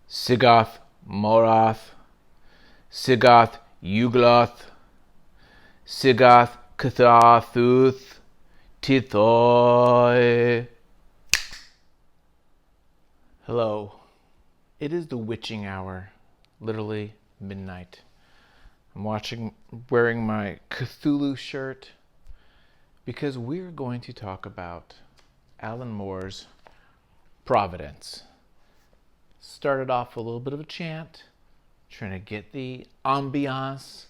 Sigoth, Moroth, Sigoth, Yugloth, Sigoth, Catharthuth, Tithoi. Hello. It is the witching hour, literally midnight. I'm wearing my Cthulhu shirt because we're going to talk about Alan Moore's Providence. Started off with a little bit of a chant, trying to get the ambiance,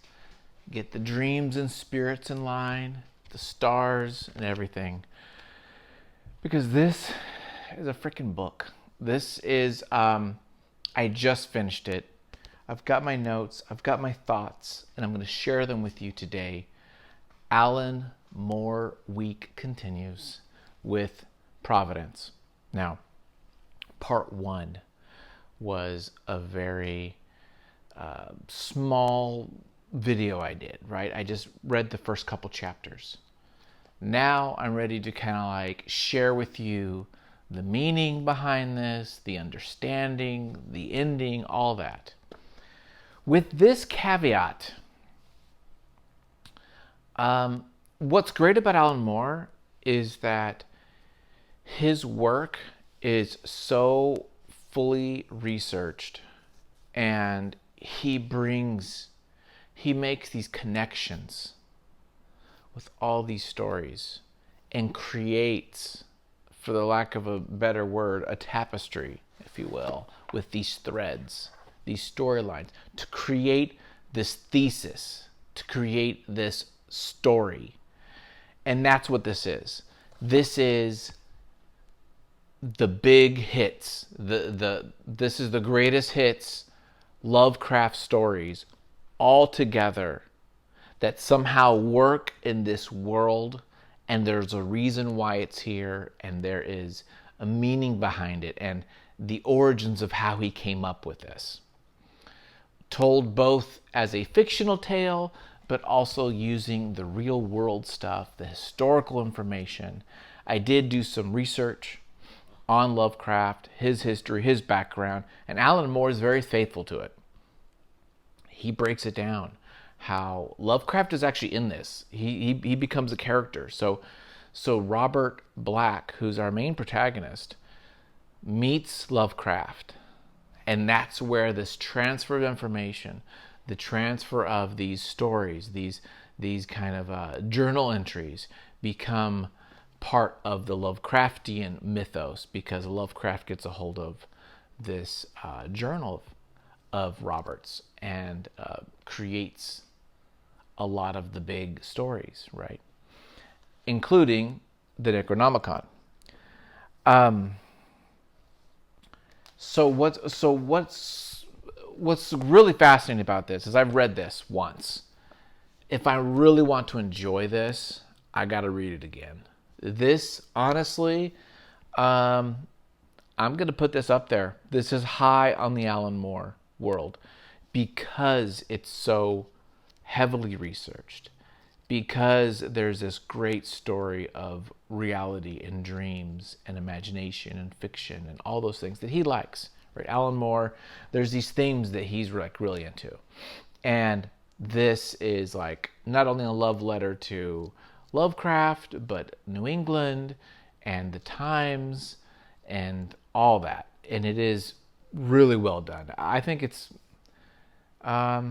get the dreams and spirits in line, the stars and everything. Because this is a freaking book. This is, I just finished it. I've got my notes, I've got my thoughts, and I'm going to share them with you today. Alan Moore Week continues with Providence. Now, part one was a very small video I did, right? I just read the first couple chapters. Now I'm ready to kind of like share with you the meaning behind this, the understanding, the ending, all that. With this caveat, what's great about Alan Moore is that his work is so fully researched, and he makes these connections with all these stories and creates, for the lack of a better word, a tapestry, if you will, with these threads, these storylines, to create this thesis, to create this story. And that's what this is. This is the big hits. This is the greatest hits Lovecraft stories all together that somehow work in this world, and there's a reason why it's here, and there is a meaning behind it, and the origins of how he came up with this. Told both as a fictional tale, but also using the real world stuff, the historical information. I did do some research on Lovecraft, his history, his background, and Alan Moore is very faithful to it. He breaks it down, how Lovecraft is actually in this. He becomes a character. So Robert Black, who's our main protagonist, meets Lovecraft, and that's where this transfer of information, the transfer of these stories, these kind of journal entries become part of the Lovecraftian mythos, because Lovecraft gets a hold of this journal of Robert's and creates a lot of the big stories, right? Including the Necronomicon. So what's really fascinating about this is I've read this once. If I really want to enjoy this, I got to read it again. This, honestly, I'm going to put this up there. This is high on the Alan Moore world because it's so heavily researched, because there's this great story of reality and dreams and imagination and fiction and all those things that he likes, right? Alan Moore, there's these themes that he's like really into. And this is like not only a love letter to Lovecraft, but New England and the times and all that. And it is really well done. I think it's a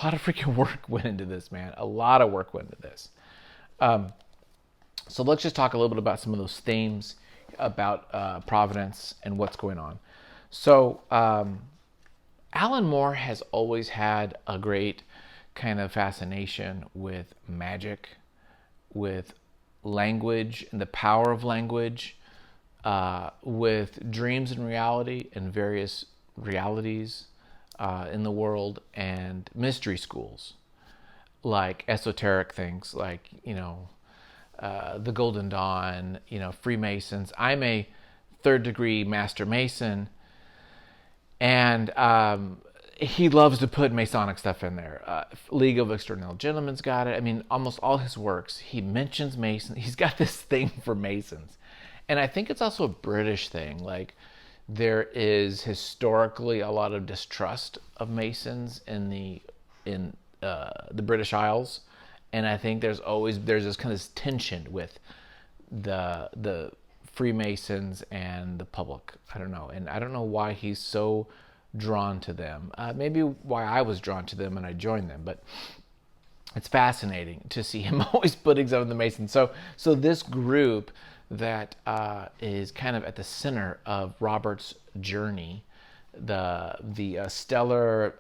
lot of freaking work went into this, man. A lot of work went into this. So let's just talk a little bit about some of those themes about Providence and what's going on. So Alan Moore has always had a great kind of fascination with magic, with language and the power of language, with dreams and reality and various realities in the world, and mystery schools, like esoteric things like, the Golden Dawn, Freemasons. I'm a third degree Master Mason, and he loves to put Masonic stuff in there. League of Extraordinary Gentlemen's got it. I mean, almost all his works, he mentions Masons. He's got this thing for Masons. And I think it's also a British thing. Like, There is historically a lot of distrust of Masons in the British Isles, and I think there's this kind of tension with the Freemasons and the public. I don't know, and I don't know why he's so drawn to them. Maybe why I was drawn to them and I joined them, but it's fascinating to see him always putting some of the Masons. So this group that is kind of at the center of Robert's journey, the stellar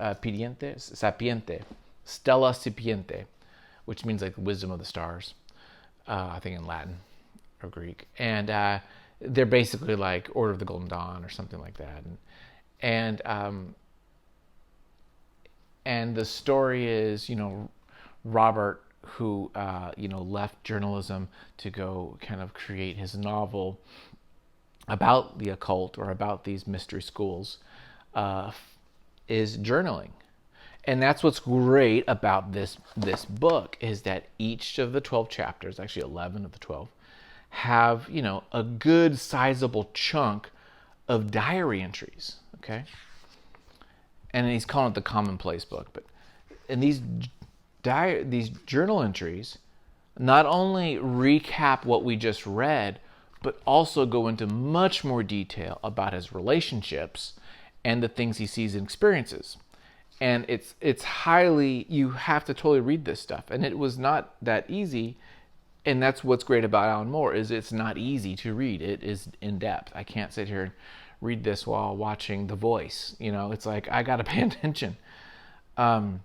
Stella Sapiente, which means like wisdom of the stars, I think in Latin or Greek, and they're basically like Order of the Golden Dawn or something like that, and the story is, Robert, who left journalism to go kind of create his novel about the occult or about these mystery schools, is journaling. And that's what's great about this book, is that each of the 12 chapters, actually 11 of the 12, have, a good sizable chunk of diary entries, okay? And he's calling it the commonplace book, but in these journal entries not only recap what we just read, but also go into much more detail about his relationships and the things he sees and experiences. And it's highly, you have to totally read this stuff. And it was not that easy. And that's what's great about Alan Moore, is it's not easy to read. It is in depth. I can't sit here and read this while watching The Voice. It's like, I got to pay attention. And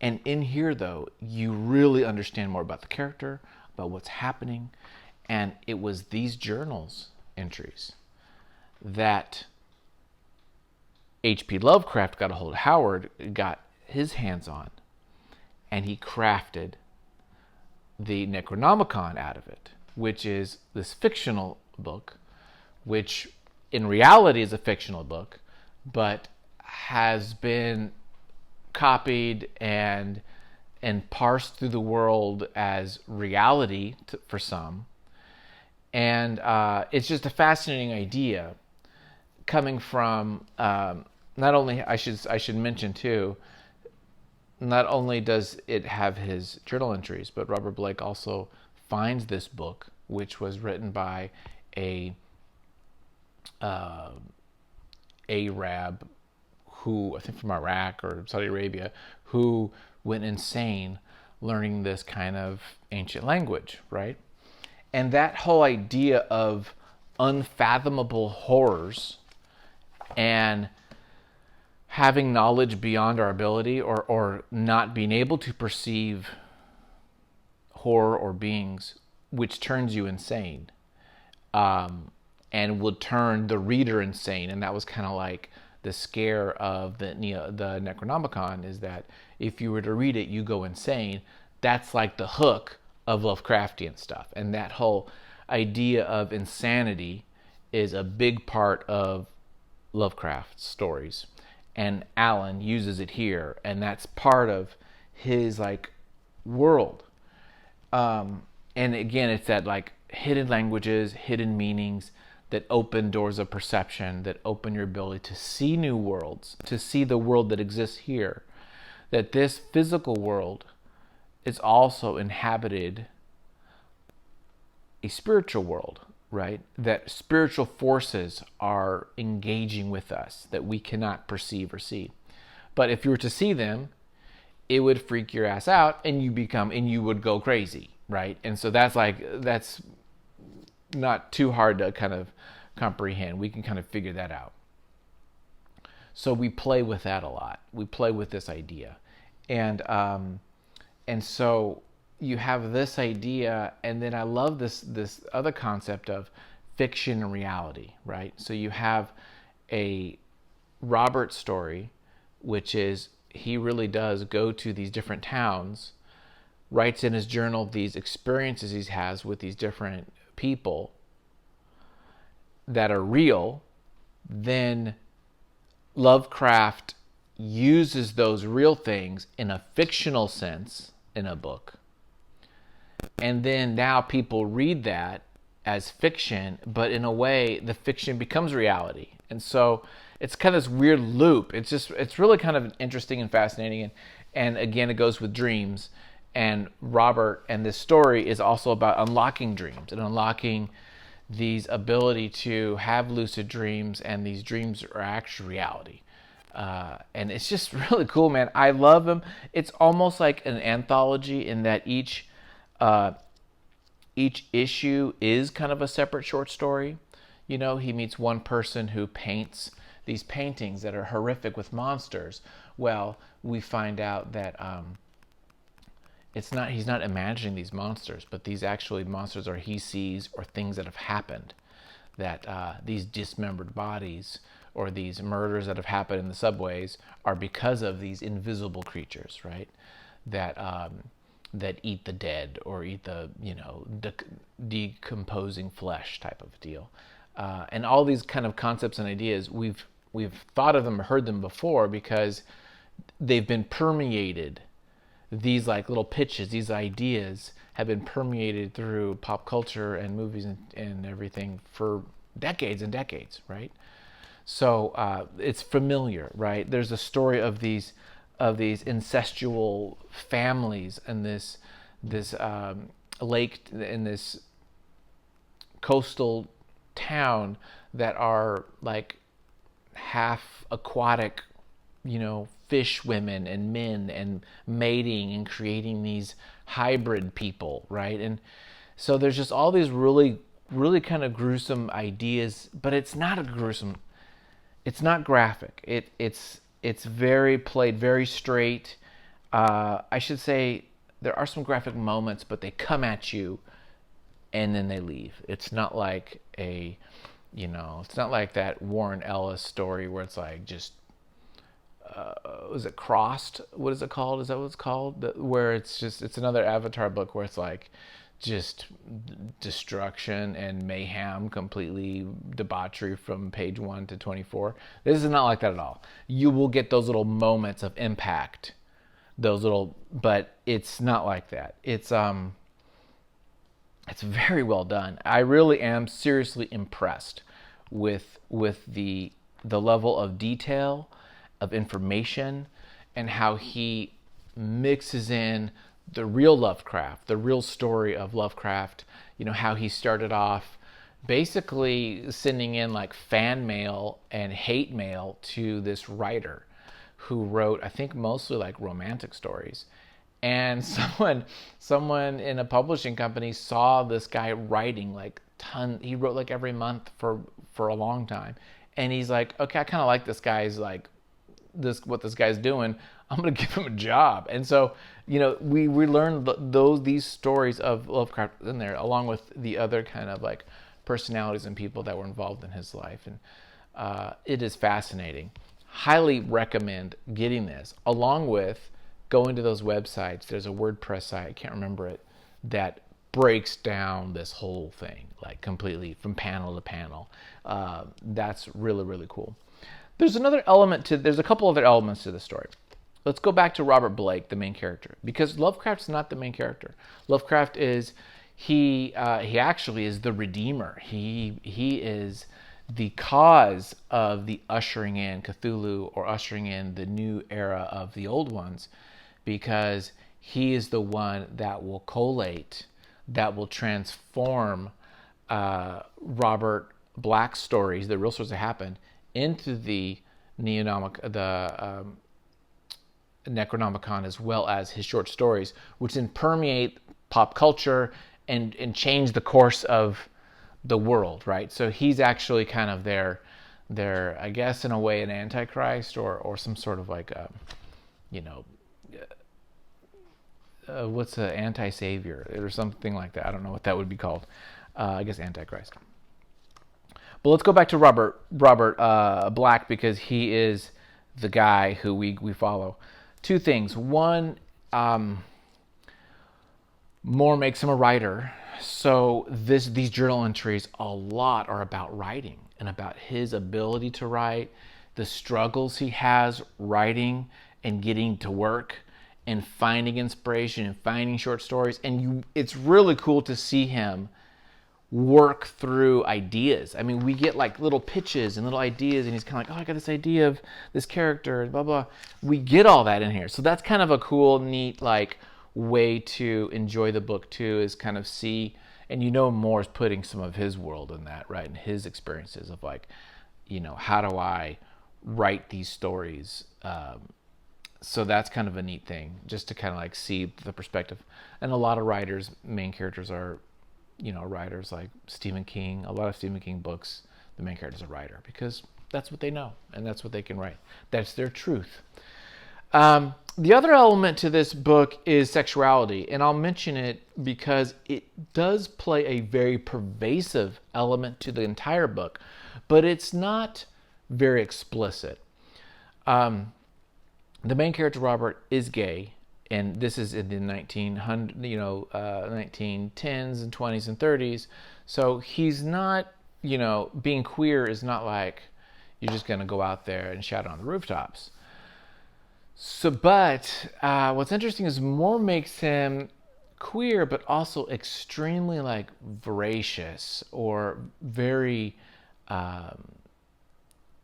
in here, though, you really understand more about the character, about what's happening. And it was these journals entries that H.P. Lovecraft got a hold of, Howard got his hands on, and he crafted the Necronomicon out of it, which is this fictional book, which in reality is a fictional book, but has been copied and parsed through the world as reality for some. And it's just a fascinating idea coming from not only, I should mention too, not only does it have his journal entries, but Robert Blake also finds this book, which was written by a Arab who, I think from Iraq or Saudi Arabia, who went insane learning this kind of ancient language, right? And that whole idea of unfathomable horrors and having knowledge beyond our ability, or not being able to perceive horror or beings, which turns you insane, and would turn the reader insane. And that was kind of like the scare of the Necronomicon, is that if you were to read it, you go insane. That's like the hook of Lovecraftian stuff. And that whole idea of insanity is a big part of Lovecraft's stories. And Alan uses it here, and that's part of his like world. And again, it's that like hidden languages, hidden meanings that open doors of perception, that open your ability to see new worlds, to see the world that exists here. That this physical world is also inhabited a spiritual world, right? That spiritual forces are engaging with us that we cannot perceive or see. But if you were to see them, it would freak your ass out, and you would go crazy, right? And so that's not too hard to kind of comprehend. We can kind of figure that out. So we play with that a lot. We play with this idea. And so you have this idea, and then I love this other concept of fiction and reality, right? So you have a Robert story, which is, he really does go to these different towns, writes in his journal these experiences he has with these different people that are real. Then Lovecraft uses those real things in a fictional sense in a book. And then now people read that as fiction, but in a way the fiction becomes reality. And so it's kind of this weird loop. It's really kind of interesting and fascinating. And again, it goes with dreams. And Robert and this story is also about unlocking dreams and unlocking these ability to have lucid dreams, and these dreams are actually reality. And it's just really cool, man. I love them. It's almost like an anthology in that each issue is kind of a separate short story. You know, he meets one person who paints these paintings that are horrific with monsters. Well, we find out that he's not imagining these monsters, but these actually monsters are he sees, or things that have happened, that these dismembered bodies or these murders that have happened in the subways are because of these invisible creatures, right? That eat the dead, or eat the decomposing flesh type of deal. And all these kind of concepts and ideas, we've thought of them, heard them before, because they've been permeated. These like little pitches, these ideas have been permeated through pop culture and movies and everything for decades and decades, right? So it's familiar, right? There's a story of these incestual families in this lake, in this coastal town, that are like half aquatic, fish women and men, and mating and creating these hybrid people, right? And so there's just all these really, really kind of gruesome ideas, but it's not a gruesome. It's not graphic. It's very played very straight. I should say there are some graphic moments, but they come at you and then they leave. It's not like it's not like that Warren Ellis story where it's like just, was it Crossed? What is it called? Is that what it's called? Where it's another Avatar book where it's like just destruction and mayhem, completely debauchery from page 1 to 24. This is not like that at all. You will get those little moments of impact, but it's not like that. It's very well done. I really am seriously impressed with the level of detail, of information, and how he mixes in the real Lovecraft, the real story of Lovecraft. How he started off basically sending in like fan mail and hate mail to this writer who wrote, I think, mostly like romantic stories. And someone in a publishing company saw this guy writing like he wrote like every month for a long time. And he's like, okay, I kind of like this guy's like what this guy's doing. I'm going to give him a job. And so, we learned these stories of Lovecraft in there, along with the other kind of like personalities and people that were involved in his life. And it is fascinating. Highly recommend getting this, along with going to those websites. There's a WordPress site, I can't remember it, that breaks down this whole thing, like completely from panel to panel. That's really, really cool. There's a couple other elements to the story. Let's go back to Robert Blake, the main character, because Lovecraft's not the main character. Lovecraft is, he actually is the redeemer. He is the cause of the ushering in Cthulhu, or ushering in the new era of the old ones, because he is the one that will collate, that will transform Robert Black's stories, the real stories that happened, into the Necronomicon, as well as his short stories, which then permeate pop culture and change the course of the world, right? So he's actually kind of their I guess in a way, an antichrist, or some sort of like what's an anti-savior or something like that. I don't know what that would be called. I guess antichrist. But let's go back to Robert Black, because he is the guy who we follow. Two things. One, more makes him a writer. So these journal entries, a lot are about writing and about his ability to write, the struggles he has writing and getting to work and finding inspiration and finding short stories. And it's really cool to see him work through ideas. I mean, we get like little pitches and little ideas, and he's kind of like, oh, I got this idea of this character, and blah, blah. We get all that in here. So that's kind of a cool, neat, like, way to enjoy the book too, is kind of see, and Moore's putting some of his world in that, right? And his experiences of like, how do I write these stories? So that's kind of a neat thing, just to kind of like see the perspective. And a lot of writers, main characters are, writers like Stephen King. A lot of Stephen King books, the main character's a writer because that's what they know and that's what they can write. That's their truth. The other element to this book is sexuality, and I'll mention it because it does play a very pervasive element to the entire book, but it's not very explicit. The main character, Robert, is gay, and this is in the 1910s and 20s and 30s, so he's not, being queer is not like you're just going to go out there and shout it on the rooftops. So, but what's interesting is Moore makes him queer, but also extremely like voracious or very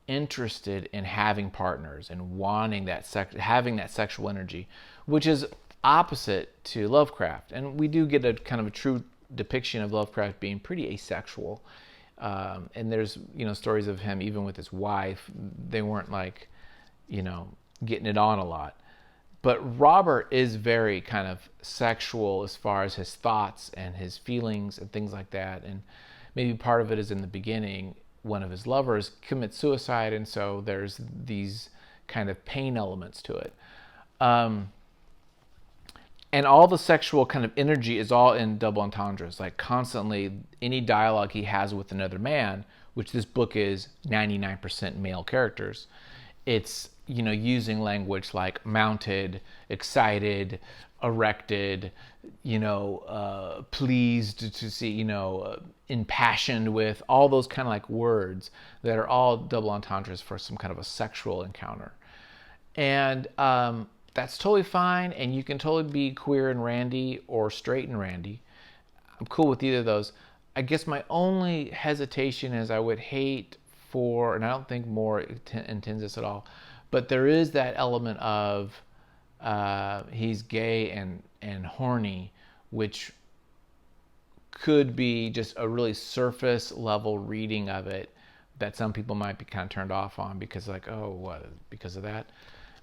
interested in having partners and wanting that having that sexual energy, which is opposite to Lovecraft. And we do get a kind of a true depiction of Lovecraft being pretty asexual. And there's stories of him even with his wife. They weren't like getting it on a lot. But Robert is very kind of sexual as far as his thoughts and his feelings and things like that. And maybe part of it is in the beginning, one of his lovers commits suicide, and so there's these kind of pain elements to it. And all the sexual kind of energy is all in double entendres, like constantly any dialogue he has with another man, which this book is 99% male characters, it's using language like mounted, excited, erected, pleased to see, impassioned with, all those kind of like words that are all double entendres for some kind of a sexual encounter. And that's totally fine, and you can totally be queer and randy or straight and randy. I'm cool with either of those. I guess my only hesitation is I would hate for, and I don't think Moore intends this at all, but there is that element of he's gay and horny, which could be just a really surface level reading of it that some people might be kind of turned off on because like, oh, what, because of that?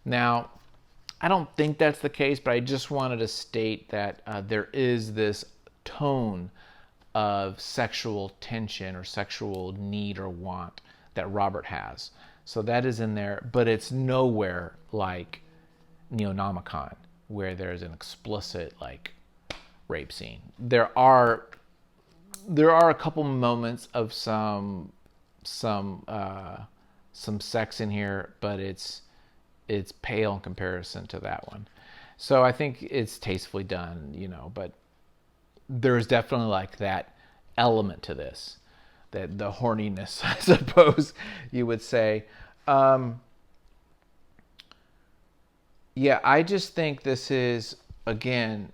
Now, I don't think that's the case, but I just wanted to state that there is this tone of sexual tension or sexual need or want that Robert has. So that is in there, but it's nowhere like Neonomicon, where there's an explicit like rape scene. There are a couple moments of some sex in here, but it's pale in comparison to that one. So I think it's tastefully done, but there's definitely like that element to this, that the horniness, I suppose you would say. Yeah, I just think this is, again,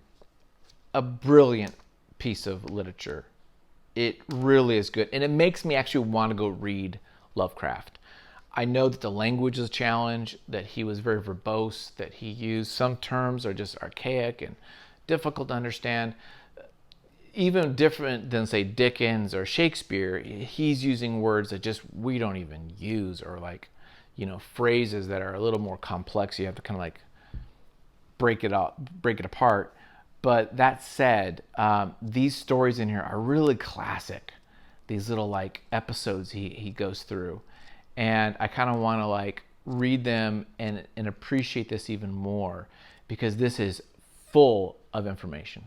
a brilliant piece of literature. It really is good. And it makes me actually want to go read Lovecraft. I know that the language is a challenge, that he was very verbose, that he used some terms are just archaic and difficult to understand. Even different than, say, Dickens or Shakespeare, he's using words that just we don't even use, or like, phrases that are a little more complex. You have to kind of like break it apart. But that said, these stories in here are really classic. These little like episodes he goes through. And I kind of want to like read them and appreciate this even more, because this is full of information,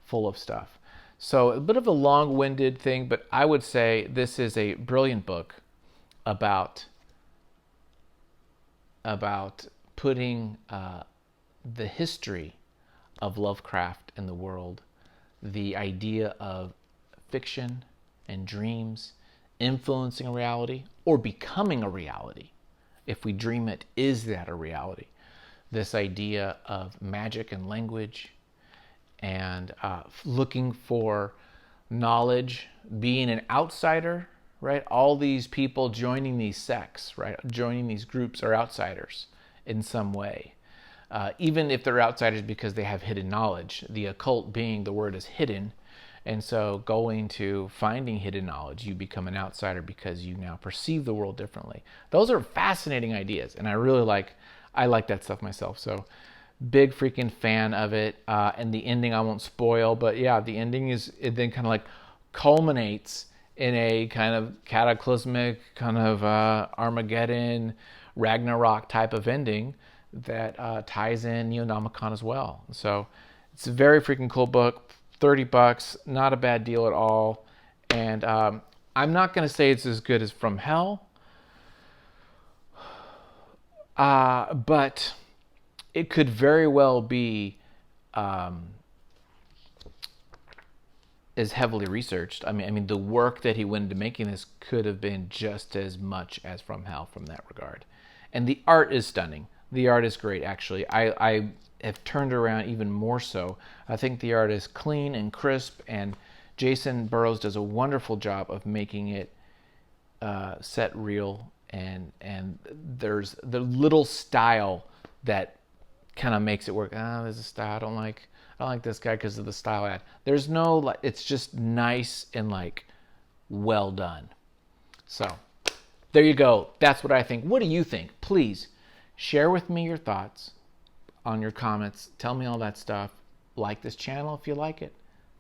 full of stuff. So a bit of a long-winded thing, but I would say this is a brilliant book about putting the history of Lovecraft in the world, the idea of fiction and dreams influencing a reality or becoming a reality. If we dream it, is that a reality? This idea of magic and language, and looking for knowledge, being an outsider, right? All these people joining these sects, right? Joining these groups are outsiders in some way. Even if they're outsiders because they have hidden knowledge, the occult being the word is hidden. And so going to finding hidden knowledge, you become an outsider because you now perceive the world differently. Those are fascinating ideas. And I like that stuff myself. So big freaking fan of it. And the ending I won't spoil, but yeah, the ending it then kind of like culminates in a kind of cataclysmic, kind of Armageddon, Ragnarok type of ending that ties in Neonomicon as well. So it's a very freaking cool book. $30, not a bad deal at all. And I'm not going to say it's as good as From Hell, but it could very well be as heavily researched. I mean, the work that he went into making this could have been just as much as From Hell from that regard. And the art is stunning. The art is great, actually. I have turned around even more so. I think the art is clean and crisp, and Jason Burrows does a wonderful job of making it set real, and there's the little style that kind of makes it work. There's a style I don't like this guy because of the style ad. There's no, like, it's just nice and like well done. So there you go. That's what I think. What do you think? Please share with me your thoughts on your comments. Tell me all that stuff. Like this channel if you like it.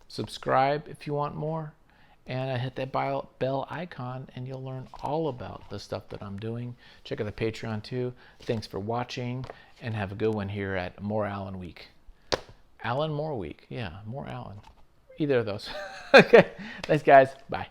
Subscribe if you want more. And hit that bell icon and you'll learn all about the stuff that I'm doing. Check out the Patreon too. Thanks for watching and have a good one here at More Alan Week. Alan Moore Week. Yeah, More Alan. Either of those. Okay. Thanks, guys. Bye.